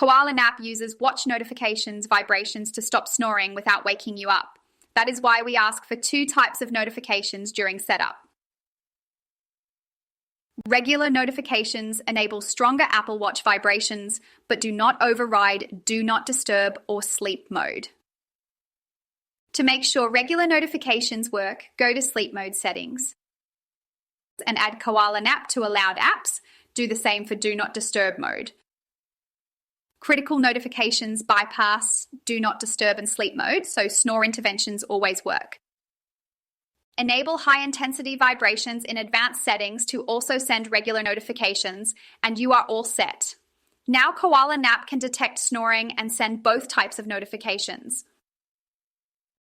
Koala Nap uses watch notifications vibrations to stop snoring without waking you up. That is why we ask for 2 types of notifications during setup. Regular notifications enable stronger Apple Watch vibrations, but do not override Do Not Disturb or Sleep mode. To make sure regular notifications work, go to Sleep Mode settings and add Koala Nap to allowed apps. Do the same for Do Not Disturb mode. Critical notifications bypass Do Not Disturb and Sleep mode, so snore interventions always work. Enable high-intensity vibrations in advanced settings to also send regular notifications, and you are all set. Now Koala Nap can detect snoring and send both types of notifications.